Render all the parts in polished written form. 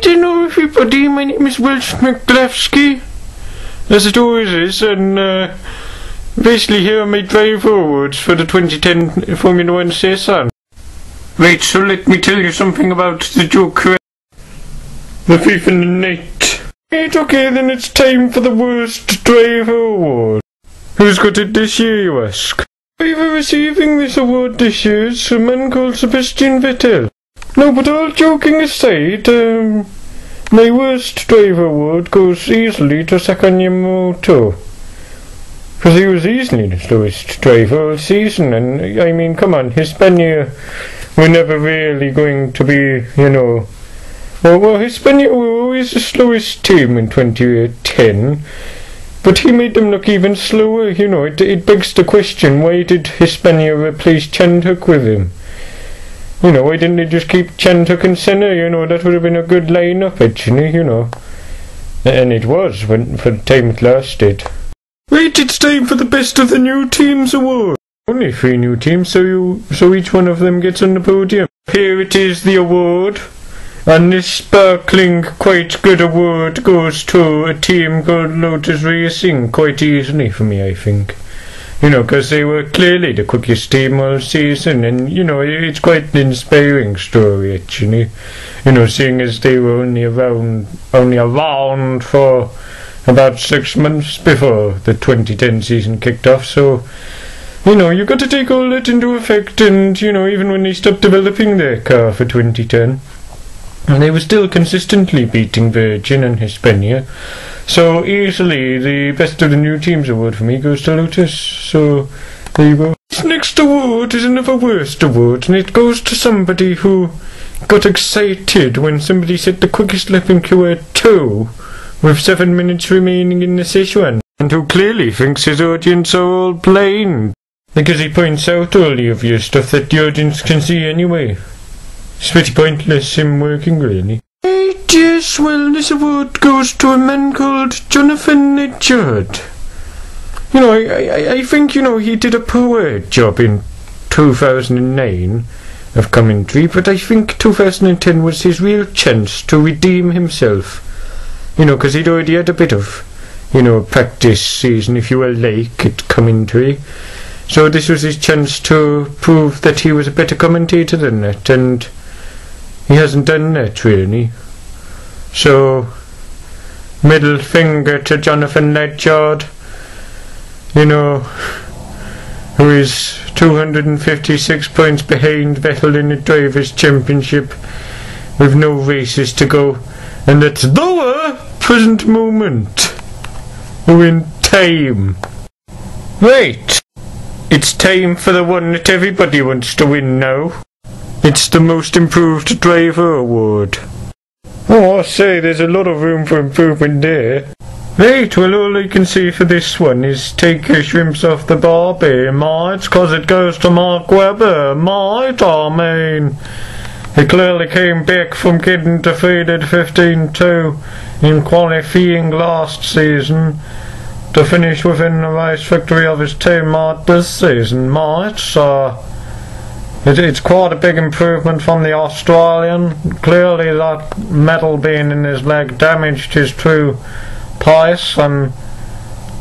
Right, you know everybody, my name is Welsh McGlaughski, as it always is, and basically here are my driver awards for the 2010 Formula 1 season. Right, so let me tell you something about the Joker, the thief in the night. Right, okay, then it's time for the worst driver award. Who's got it this year, you ask? Driver receiving this award this year is a man called Sebastian Vettel. No, but all joking aside, my worst driver award goes easily to Sakamoto. Because he was easily the slowest driver all season, and I mean, come on, Hispania were never really going to be, you know... Well, Hispania were always the slowest team in 2010, but he made them look even slower, you know. It begs the question, why did Hispania replace Chandhok with him? You know, why didn't they just keep Chandhok and Senna? You know, that would have been a good line-up, actually, you know. And it was, for the time it lasted. Right, it's time for the Best of the New Teams award. Only 3 new teams, so each one of them gets on the podium. Here it is, the award. And this sparkling, quite good award goes to a team called Lotus Racing, quite easily for me, I think. You know, because they were clearly the quickest team all season, and, you know, it's quite an inspiring story, actually. You know, seeing as they were only around for about 6 months before the 2010 season kicked off, so, you know, you've got to take all that into effect, and, you know, even when they stopped developing their car for 2010, and they were still consistently beating Virgin and Hispania. So easily the Best of the New Teams award for me goes to Lotus. So there you go. This next award is another worst award, and it goes to somebody who got excited when somebody set the quickest lap in Q2 with 7 minutes remaining in the session, and who clearly thinks his audience are all blind, because he points out all the obvious stuff that the audience can see anyway. It's pretty pointless him working, really. Yes, well, this award goes to a man called Jonathan Nedjard. You know, I think, you know, he did a poor job in 2009 of commentary, but I think 2010 was his real chance to redeem himself. You know, because he'd already had a bit of, you know, practice season, if you will, like, at commentary. So this was his chance to prove that he was a better commentator than that, and he hasn't done that, really. So, middle finger to Jonathan Nedjard, you know, who is 256 points behind Vettel in the Drivers' Championship with no races to go, and at the present moment, we're in time. Right, it's time for the one that everybody wants to win now. It's the Most Improved Driver Award. Oh, I say, there's a lot of room for improvement there. Right, well, all I can see for this one is take your shrimps off the barbie, mate, 'cause it goes to Mark Webber, mate, I mean. He clearly came back from getting defeated 15-2 in qualifying last season to finish within the race victory of his teammate this season, mate, so... It's quite a big improvement from the Australian. Clearly that metal being in his leg damaged his true pace, and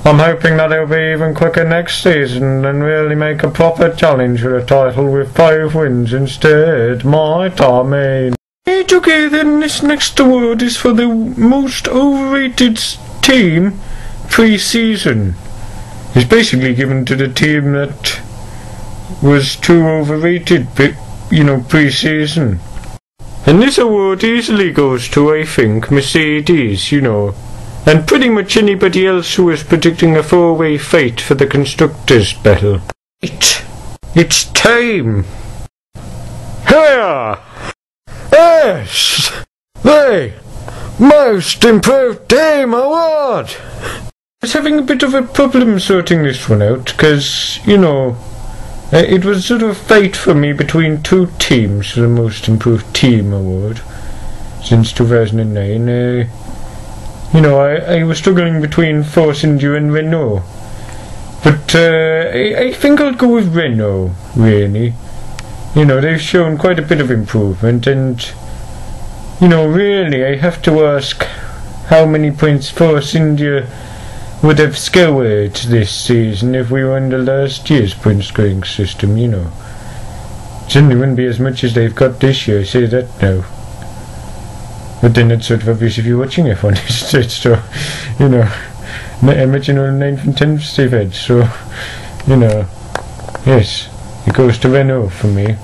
I'm hoping that he'll be even quicker next season and really make a proper challenge for the title with 5 wins instead, might I mean. Right, okay then, this next award is for the most overrated team pre-season. It's basically given to the team that was too overrated, you know, pre-season. And this award easily goes to, I think, Mercedes, you know, and pretty much anybody else who was predicting a 4-way fight for the Constructors' battle. It's time! Here! Yes! The Most Improved Team Award! I was having a bit of a problem sorting this one out, because, you know, it was sort of a fight for me between 2 teams for the Most Improved Team Award since 2009. You know, I was struggling between Force India and Renault, but I think I'll go with Renault, really. You know, they've shown quite a bit of improvement, and you know, really, I have to ask how many points Force India would have scored this season if we were under last year's point scoring system, you know. It certainly wouldn't be as much as they've got this year, I say that now. But then it's sort of obvious if you're watching F1 instead, so, you know, imagine all 9th and 10th they've had, so, you know, yes, it goes to Renault for me.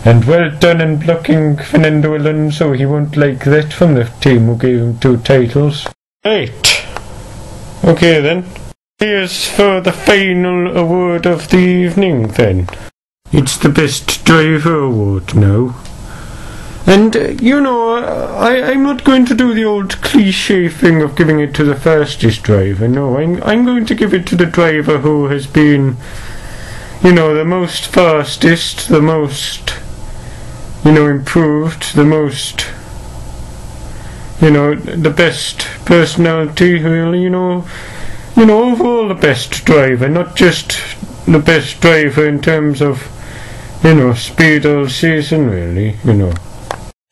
And well done in blocking Fernando Alonso, he won't like that from the team who gave him 2 titles. Right, okay then, here's for the final award of the evening then. It's the best driver award now. And, you know, I'm not going to do the old cliche thing of giving it to the fastest driver, no, I'm going to give it to the driver who has been, you know, the most fastest, the most, you know, improved, the most, you know, the best personality, really, you know, overall the best driver, not just the best driver in terms of, you know, speed all season, really, you know.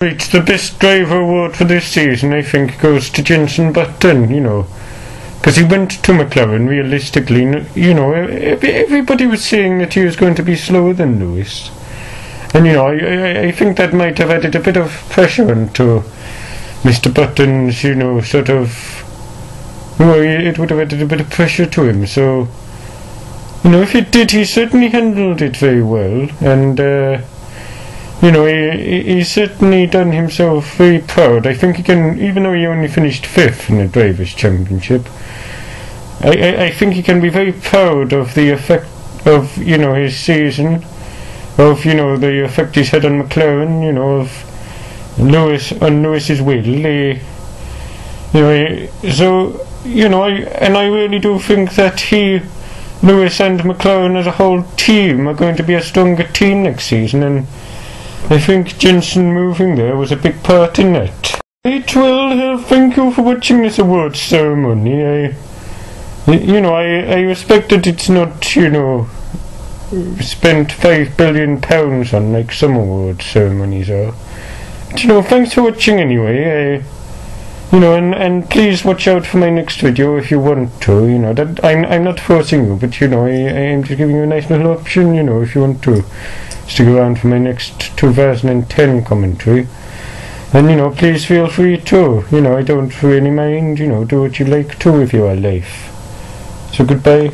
Right, the best driver award for this season, I think, goes to Jenson Button, you know, because he went to McLaren, realistically, you know, everybody was saying that he was going to be slower than Lewis. And, you know, I think that might have added a bit of pressure onto Mr. Button's, you know, sort of, you know, it would have added a bit of pressure to him, so, you know, if it did, he certainly handled it very well, and, you know, he's certainly done himself very proud. I think he can, even though he only finished 5th in the Drivers' Championship, I think he can be very proud of the effect of, you know, his season, of, you know, the effect he's had on McLaren, you know, of Lewis's will, you know, so, you know, I really do think that Lewis and McLaren as a whole team are going to be a stronger team next season, and I think Jenson moving there was a big part in that. Right, well, thank you for watching this awards ceremony. You know, I respect that it's not, you know, spent £5 billion on like some awards ceremonies are. But, you know, thanks for watching anyway. You know, and please watch out for my next video if you want to, you know, that I'm not forcing you, but, you know, I am just giving you a nice little option, you know, if you want to stick around for my next 2010 commentary. And, you know, please feel free to, you know, I don't really mind, you know, do what you like to with your life. So goodbye.